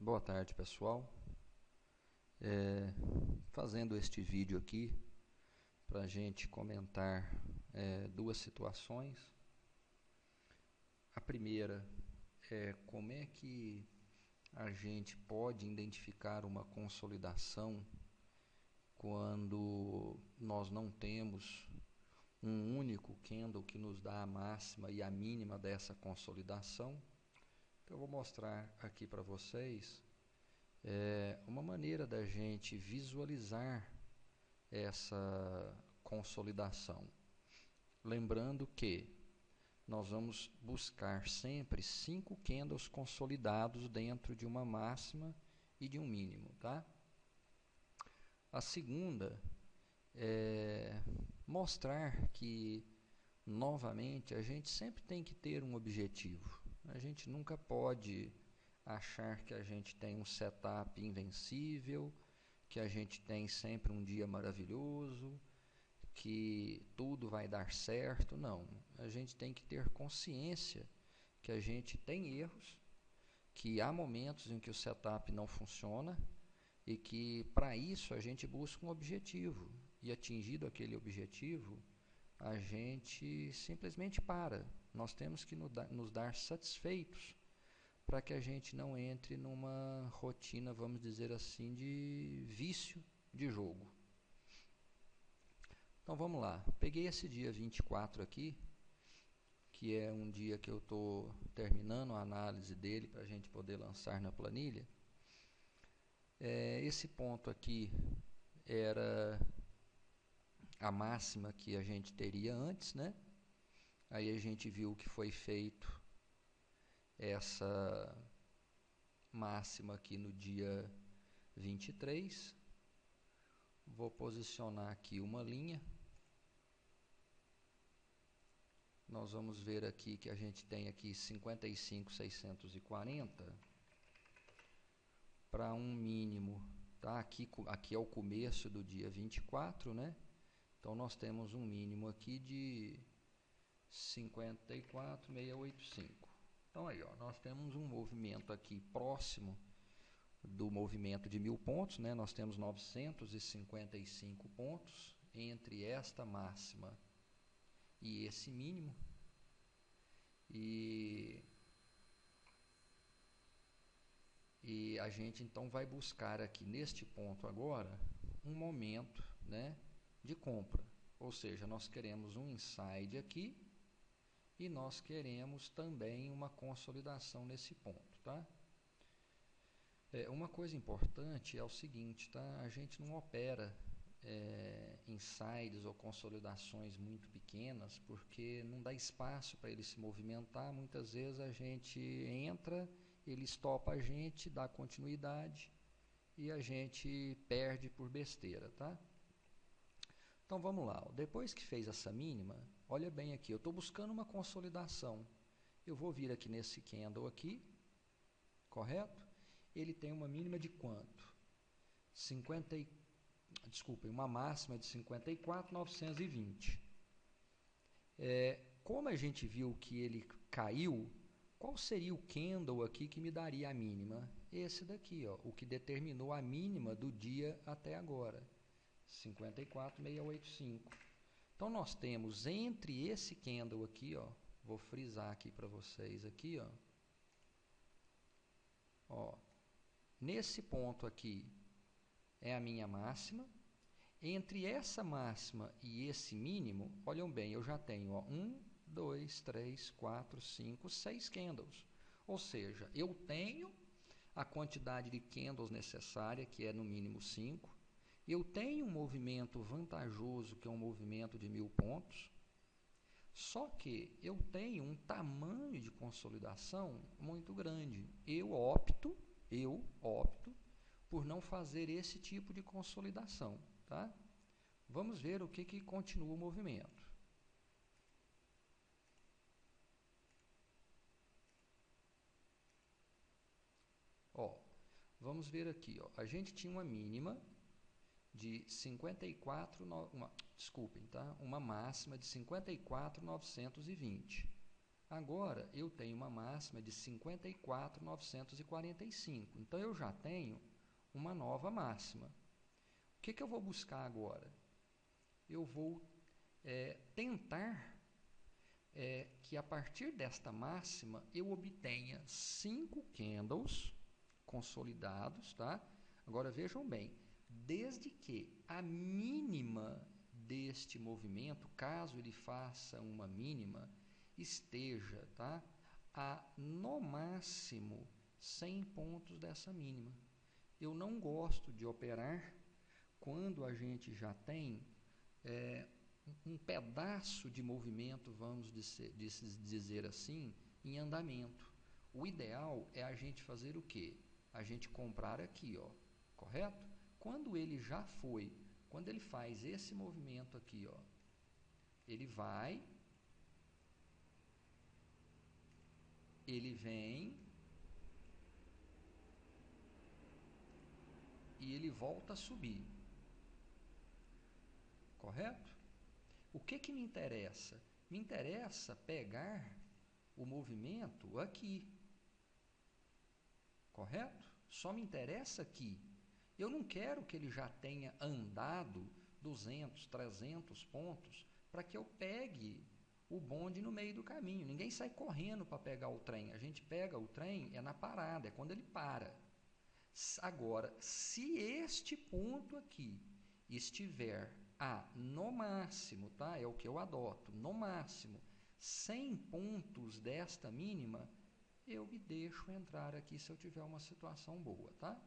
Boa tarde, pessoal. Fazendo este vídeo aqui para a gente comentar duas situações. A primeira é como é que a gente pode identificar uma consolidação quando nós não temos um único candle que nos dá a máxima e a mínima dessa consolidação. Então, eu vou mostrar aqui para vocês uma maneira da gente visualizar essa consolidação. Lembrando que nós vamos buscar sempre 5 candles consolidados dentro de uma máxima e de um mínimo, tá? A segunda é mostrar que, novamente, a gente sempre tem que ter um objetivo. A gente nunca pode achar que a gente tem um setup invencível, que a gente tem sempre um dia maravilhoso, que tudo vai dar certo. Não, a gente tem que ter consciência que a gente tem erros, que há momentos em que o setup não funciona e que para isso a gente busca um objetivo, e atingido aquele objetivo a gente simplesmente para. Nós temos que nos dar satisfeitos para que a gente não entre numa rotina, vamos dizer assim, de vício de jogo. Então vamos lá, peguei esse dia 24 aqui, que é um dia que eu estou terminando a análise dele para a gente poder lançar na planilha. Esse ponto aqui era a máxima que a gente teria antes, né? Aí a gente viu que foi feito essa máxima aqui no dia 23. Vou posicionar aqui uma linha. Nós vamos ver aqui que a gente tem aqui 55.640 para um mínimo, tá? Aqui é o começo do dia 24, né? Então nós temos um mínimo aqui de 54.685. Então aí, ó, nós temos um movimento aqui próximo do movimento de 1000 pontos, né? Nós temos 955 pontos entre esta máxima e esse mínimo. E a gente então vai buscar aqui neste ponto agora um momento, né, de compra. Ou seja, nós queremos um inside aqui e nós queremos também uma consolidação nesse ponto, tá? Uma coisa importante é o seguinte, tá? A gente não opera insides ou consolidações muito pequenas, porque não dá espaço para ele se movimentar. Muitas vezes a gente entra, ele estopa a gente, dá continuidade e a gente perde por besteira, tá? Então vamos lá, depois que fez essa mínima, olha bem aqui, eu estou buscando uma consolidação. Eu vou vir aqui nesse candle aqui, correto? Ele tem uma mínima de quanto? Uma máxima de 54.920. Como a gente viu que ele caiu, qual seria o candle aqui que me daria a mínima? Esse daqui, ó, o que determinou a mínima do dia até agora, 54.685. Então nós temos entre esse candle aqui, ó, vou frisar aqui para vocês aqui, ó, nesse ponto aqui é a minha máxima. Entre essa máxima e esse mínimo, olham bem, eu já tenho 1, 2, 3, 4, 5, 6 candles. Ou seja, eu tenho a quantidade de candles necessária, que é no mínimo 5. Eu tenho um movimento vantajoso, que é um movimento de 1000 pontos. Só que eu tenho um tamanho de consolidação muito grande. Eu opto por não fazer esse tipo de consolidação, tá? Vamos ver o que continua o movimento. Ó, vamos ver aqui, ó. A gente tinha uma mínima de 54, desculpem, tá? Uma máxima de 54.920. Agora, eu tenho uma máxima de 54.945. Então, eu já tenho uma nova máxima. O que eu vou buscar agora? Eu vou tentar que a partir desta máxima eu obtenha 5 candles consolidados, tá? Agora vejam bem, desde que a mínima deste movimento, caso ele faça uma mínima, esteja, tá, a no máximo 100 pontos dessa mínima. Eu não gosto de operar quando a gente já tem um pedaço de movimento, vamos dizer assim, em andamento. O ideal é a gente fazer o quê? A gente comprar aqui, ó, correto? Quando ele já foi, quando ele faz esse movimento aqui, ó, ele vai, ele vem e ele volta a subir, correto? O que me interessa? Me interessa pegar o movimento aqui, correto? Só me interessa aqui. Eu não quero que ele já tenha andado 200, 300 pontos para que eu pegue o bonde no meio do caminho. Ninguém sai correndo para pegar o trem. A gente pega o trem na parada, é quando ele para. Agora, se este ponto aqui estiver no máximo, tá? É o que eu adoto, no máximo 100 pontos desta mínima, eu me deixo entrar aqui se eu tiver uma situação boa, tá?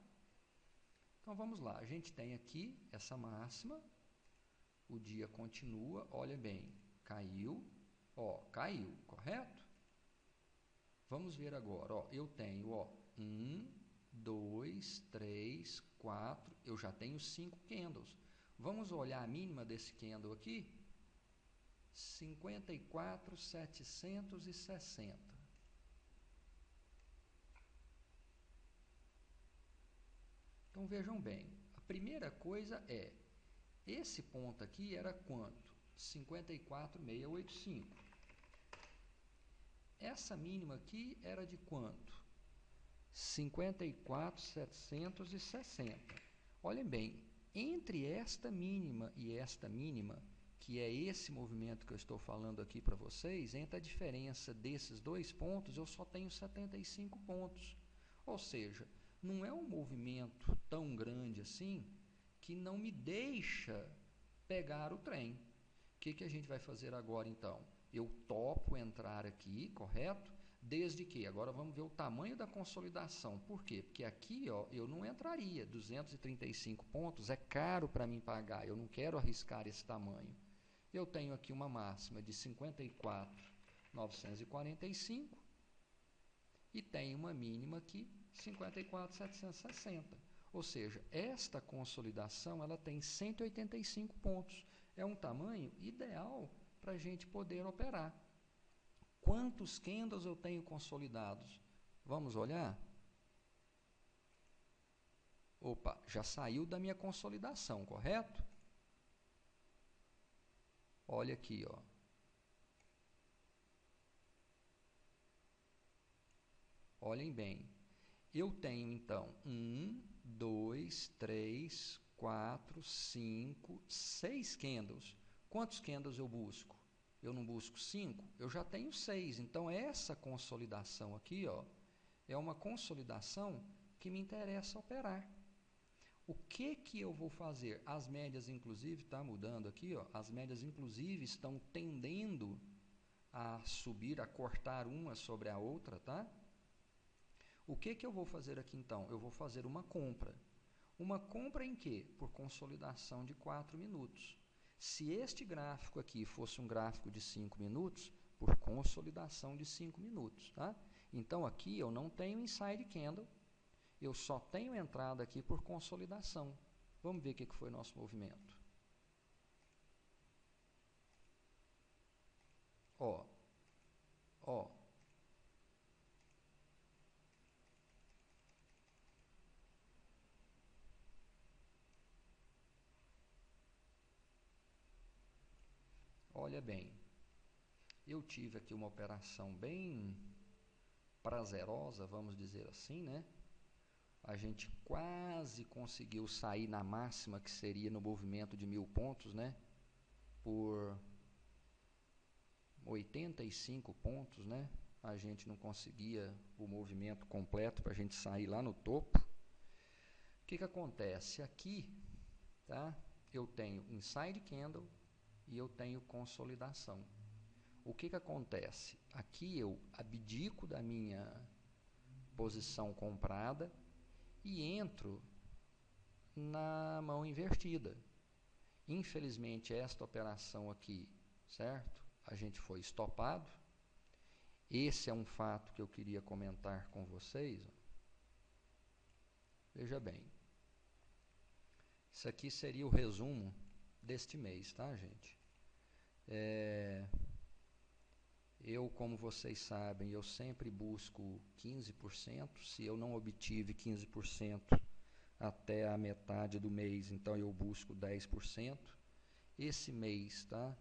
Então vamos lá, a gente tem aqui essa máxima, o dia continua, olha bem, caiu, ó, caiu, correto? Vamos ver agora, ó, eu tenho, ó, 1, 2, 3, 4, eu já tenho 5 candles. Vamos olhar a mínima desse candle aqui? 54.760. Então vejam bem, a primeira coisa é, esse ponto aqui era quanto? 54.685. Essa mínima aqui era de quanto? 54.760. Olhem bem, entre esta mínima e esta mínima, que é esse movimento que eu estou falando aqui para vocês, entre a diferença desses dois pontos, eu só tenho 75 pontos. Ou seja, não é um movimento tão grande assim que não me deixa pegar o trem. O que a gente vai fazer agora então? Eu topo entrar aqui, correto? Desde que, agora vamos ver o tamanho da consolidação. Por quê? Porque aqui, ó, eu não entraria. 235 pontos é caro para mim pagar. Eu não quero arriscar esse tamanho. Eu tenho aqui uma máxima de 54.945 e tenho uma mínima aqui, 54.760. Ou seja, esta consolidação ela tem 185 pontos. É um tamanho ideal para a gente poder operar. Quantos candles eu tenho consolidados? Vamos olhar? Opa, já saiu da minha consolidação, correto? Olha aqui, ó. Olhem bem. Eu tenho, então, 1, 2, 3, 4, 5, 6 candles. Quantos candles eu busco? Eu não busco 5? Eu já tenho 6. Então, essa consolidação aqui, ó, é uma consolidação que me interessa operar. O que eu vou fazer? As médias, inclusive, está mudando aqui, ó, as médias, inclusive, estão tendendo a subir, a cortar uma sobre a outra, tá? O que eu vou fazer aqui, então? Eu vou fazer uma compra. Uma compra em quê? Por consolidação de 4 minutos. Se este gráfico aqui fosse um gráfico de 5 minutos, por consolidação de 5 minutos, tá? Então, aqui eu não tenho inside candle, eu só tenho entrada aqui por consolidação. Vamos ver o que foi nosso movimento. Ó. Olha bem. eu tive aqui uma operação bem prazerosa, vamos dizer assim, né? A gente quase conseguiu sair na máxima, que seria no movimento de 1.000 pontos, né? Por 85 pontos, né? A gente não conseguia o movimento completo para a gente sair lá no topo. O que acontece? Aqui, tá? Eu tenho inside candle e eu tenho consolidação. O que acontece? Aqui eu abdico da minha posição comprada e entro na mão invertida. Infelizmente, esta operação aqui, certo? A gente foi estopado. Esse é um fato que eu queria comentar com vocês. Veja bem. Isso aqui seria o resumo deste mês, tá, gente? Eu, como vocês sabem, eu sempre busco 15%. Se eu não obtive 15% até a metade do mês, então eu busco 10%. Esse mês, tá?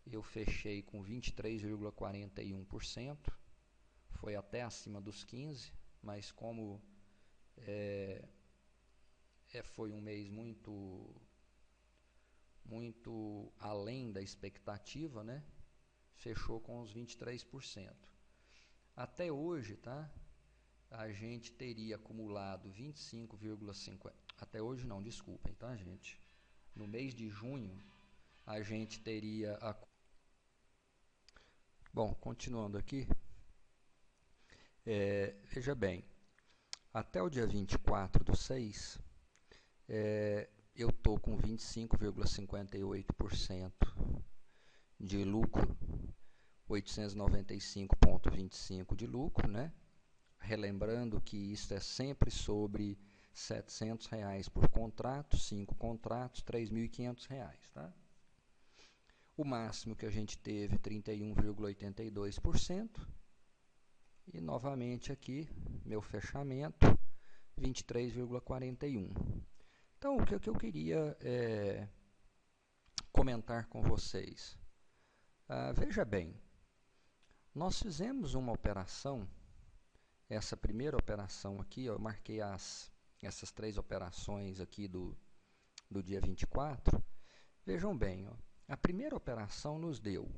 Eu fechei com 23,41%. Foi até acima dos 15%, mas como foi um mês muito além da expectativa, né? Fechou com os 23%. Até hoje, tá? A gente teria acumulado 25,50. Até hoje não, desculpem, tá, gente? No mês de junho, a gente teria... Bom, continuando aqui. Veja bem, até o dia 24/6, eu estou com 25,58% de lucro, 895,25 de lucro, né? Relembrando que isso é sempre sobre R$700 por contrato, 5 contratos, R$3.500, tá? O máximo que a gente teve, 31,82%. E novamente aqui, meu fechamento, 23,41%. Então, o que eu queria comentar com vocês? Veja bem, nós fizemos uma operação, essa primeira operação aqui, eu marquei essas 3 operações aqui do dia 24. Vejam bem, ó, a primeira operação nos deu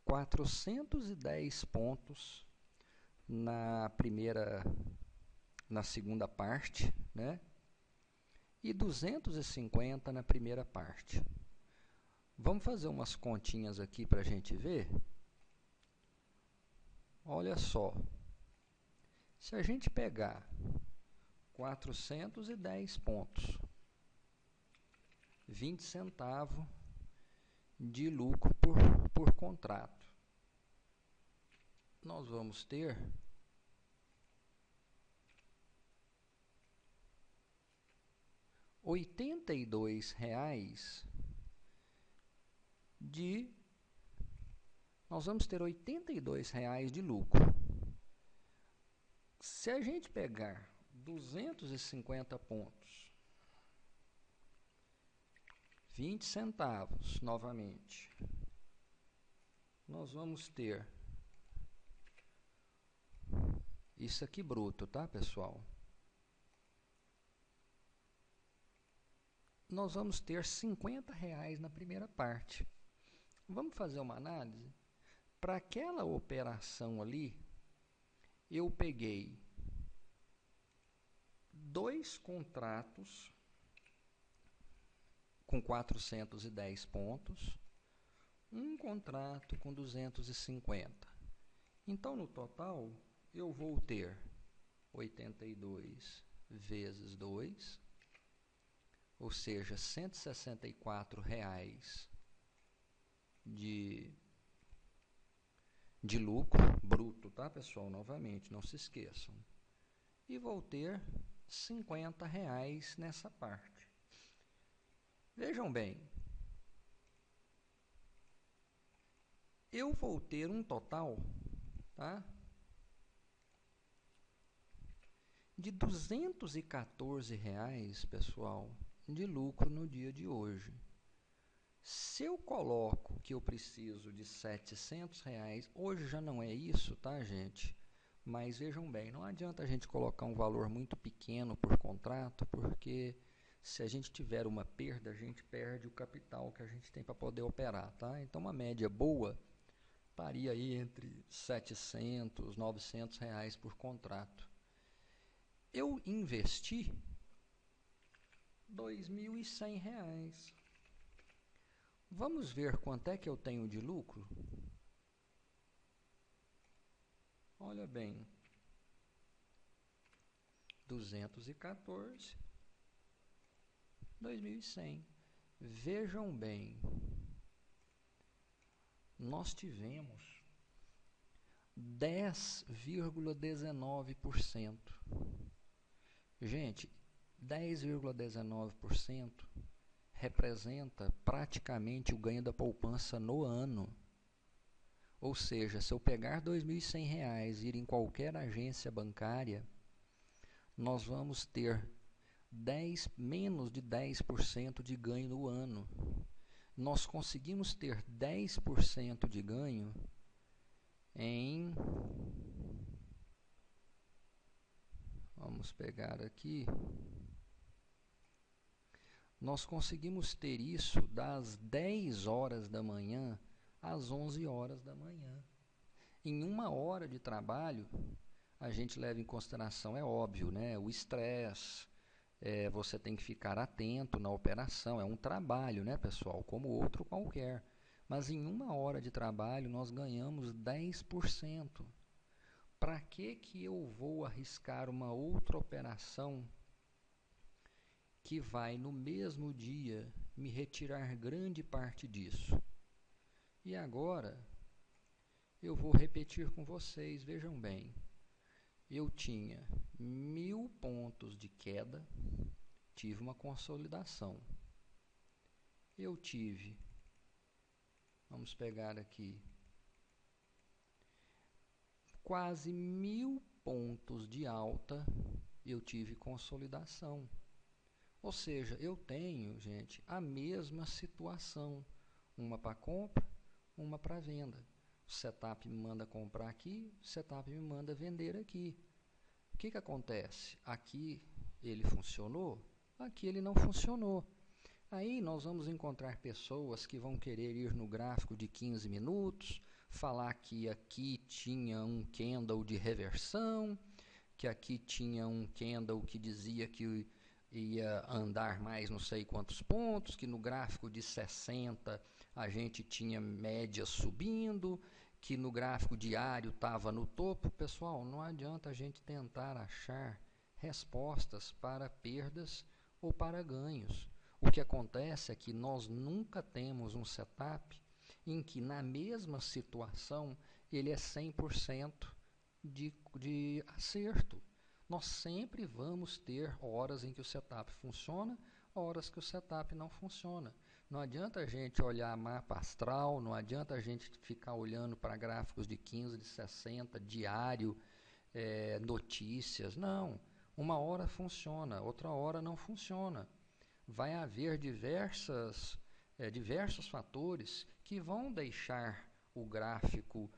410 pontos na segunda parte, né? E 250 na primeira parte. Vamos fazer umas continhas aqui para a gente ver. Olha só, se a gente pegar 410 pontos, 20 centavos de lucro por contrato, nós vamos ter R$82 nós vamos ter R$82 de lucro. Se a gente pegar 250 pontos, 20 centavos novamente, nós vamos ter isso aqui bruto, tá, pessoal? Nós vamos ter R$50 na primeira parte. Vamos fazer uma análise? Para aquela operação ali, eu peguei 2 contratos com 410 pontos, um contrato com 250. Então, no total, eu vou ter 82 vezes 2, ou seja, R$164 de lucro bruto, tá, pessoal? Novamente, não se esqueçam. E vou ter R$50 nessa parte. Vejam bem, eu vou ter um total, tá, de R$214, pessoal, de lucro no dia de hoje. Se eu coloco que eu preciso de R$ 700, hoje já não é isso, tá, gente? Mas vejam bem, não adianta a gente colocar um valor muito pequeno por contrato, porque se a gente tiver uma perda, a gente perde o capital que a gente tem para poder operar, tá? Então, uma média boa estaria aí entre R$ 700, R$ 900 por contrato. Eu investi R$ 2.100. Vamos ver quanto é que eu tenho de lucro? Olha bem, 214, 2.100. Vejam bem, nós tivemos 10,19%. Gente, 10,19% representa praticamente o ganho da poupança no ano. Ou seja, se eu pegar R$ 2.100 e ir em qualquer agência bancária, nós vamos ter menos de 10% de ganho no ano. Nós conseguimos ter 10% de ganho em... Vamos pegar aqui. Nós conseguimos ter isso das 10 horas da manhã às 11 horas da manhã. Em 1 hora de trabalho, a gente leva em consideração, é óbvio, né, o estresse, você tem que ficar atento na operação, é um trabalho, né, pessoal, como outro qualquer. Mas em 1 hora de trabalho, nós ganhamos 10%. Para que eu vou arriscar uma outra operação que vai, no mesmo dia, me retirar grande parte disso? E agora, eu vou repetir com vocês, vejam bem. Eu tinha 1.000 pontos de queda, tive uma consolidação. Eu tive, vamos pegar aqui, quase 1.000 pontos de alta, eu tive consolidação. Ou seja, eu tenho, gente, a mesma situação, uma para compra, uma para venda. O setup me manda comprar aqui, o setup me manda vender aqui. O que acontece? Aqui ele funcionou, aqui ele não funcionou. Aí nós vamos encontrar pessoas que vão querer ir no gráfico de 15 minutos, falar que aqui tinha um candle de reversão, que aqui tinha um candle que dizia que ia andar mais não sei quantos pontos, que no gráfico de 60 a gente tinha média subindo, que no gráfico diário estava no topo. Pessoal, não adianta a gente tentar achar respostas para perdas ou para ganhos. O que acontece é que nós nunca temos um setup em que na mesma situação ele é 100% de acerto. Nós sempre vamos ter horas em que o setup funciona, horas que o setup não funciona. Não adianta a gente olhar mapa astral, não adianta a gente ficar olhando para gráficos de 15, de 60, diário, notícias. Não, 1 hora funciona, outra hora não funciona. Vai haver diversos fatores que vão deixar o gráfico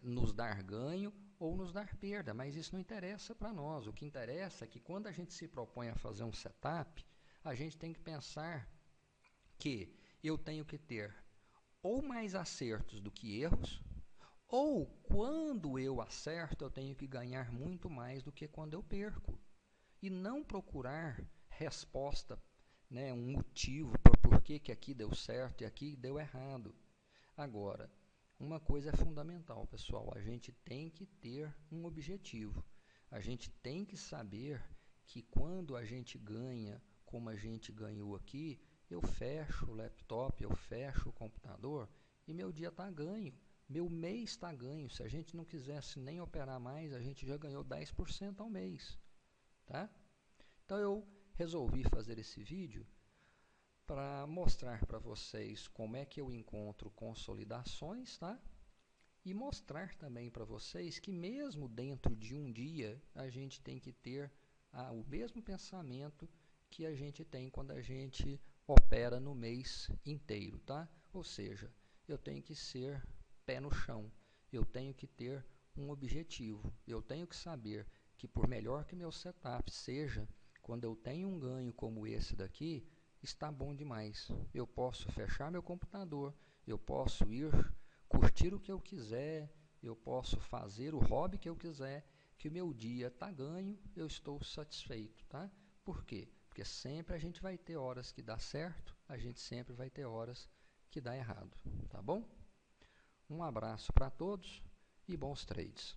nos dar ganho ou nos dar perda, mas isso não interessa para nós. O que interessa é que quando a gente se propõe a fazer um setup, a gente tem que pensar que eu tenho que ter ou mais acertos do que erros, ou quando eu acerto, eu tenho que ganhar muito mais do que quando eu perco. E não procurar resposta, né, um motivo por que aqui deu certo e aqui deu errado. Agora, uma coisa é fundamental, pessoal, a gente tem que ter um objetivo. A gente tem que saber que quando a gente ganha, como a gente ganhou aqui, eu fecho o laptop, eu fecho o computador e meu dia está ganho, meu mês está ganho. Se a gente não quisesse nem operar mais, a gente já ganhou 10% ao mês, tá? Então eu resolvi fazer esse vídeo para mostrar para vocês como é que eu encontro consolidações, tá? E mostrar também para vocês que mesmo dentro de um dia, a gente tem que ter o mesmo pensamento que a gente tem quando a gente opera no mês inteiro, tá? Ou seja, eu tenho que ser pé no chão, eu tenho que ter um objetivo, eu tenho que saber que por melhor que meu setup seja, quando eu tenho um ganho como esse daqui, está bom demais. Eu posso fechar meu computador, eu posso ir curtir o que eu quiser, eu posso fazer o hobby que eu quiser, que o meu dia está ganho, eu estou satisfeito, tá? Por quê? Porque sempre a gente vai ter horas que dá certo, a gente sempre vai ter horas que dá errado, tá bom? Um abraço para todos e bons trades.